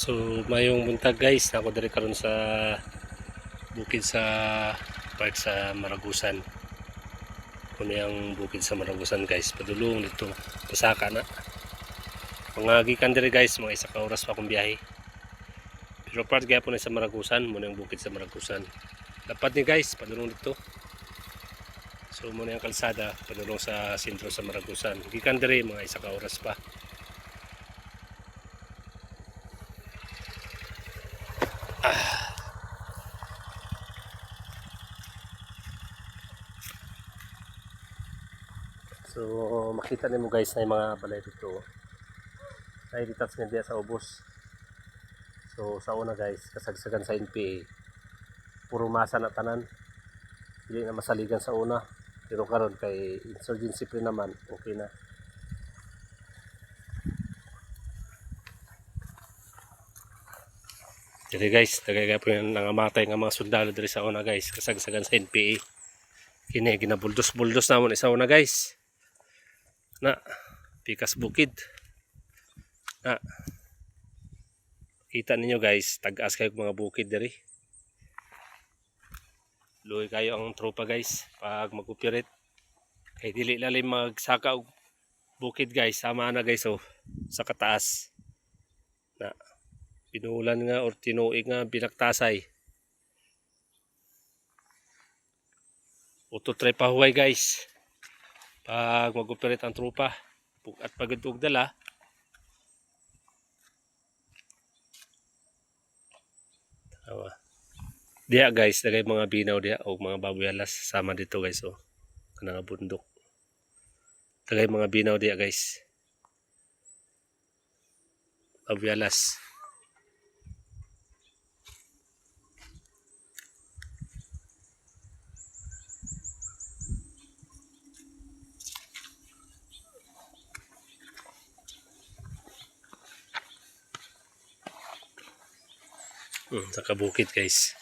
So mayong buntag guys, ako diri karon sa bukid sa part sa Maragusan. Kuno ang bukid sa Maragusan guys, padulong dito pasaka na. Mga gikan diri guys, mga isa ka oras pa akong biyahe. Pero part gyapon sa Maragusan, muna ang bukid sa Maragusan. Dapat ni guys, padulong dito. So muna ang kalsada, padulong sa sentro sa Maragusan. Gikan diri mga isa ka oras pa. So makita nimo guys na yung mga balay dito. Ay detachment diya sa ubos. So sa una guys, kasagsagan sa NPA. Puro masa na tanan. Dili na masaligan sa una. Pero karon kay insurgency pre naman, okay na. Jadi guys, tagay po yung nangamatay nga mga sundalo diri sa una guys, kasagsagan sa NPA. Kini ginabuldos-buldos namon isa una guys. Na pikas bukid. Na kita ninyo guys, tag-as kayo mga bukid diri. Luoy kayo ang tropa guys pag mag-operate. Kay dili lalim magsaka og bukid guys, sama na guys oh sa kataas. Na pinuulan nga or tinuig nga binaktasay. Uto try pahuway guys. Pag mag-operate ang tropa at pagod dala. Diya guys, dagay mga binaw diya o mga babuyalas sama dito guys oh. Kanang bundok. Dagay mga binaw diya guys. Babuyalas. Sa kabukid guys.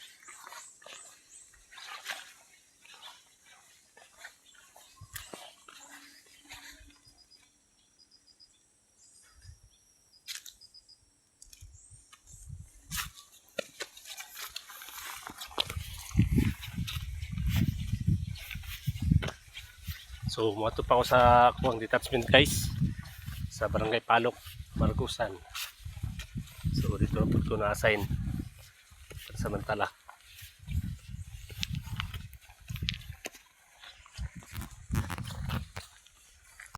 So muadto pa ako sa kuwang detachment guys sa Barangay Palok, Maragusan. So dito po ito na-assign samantala.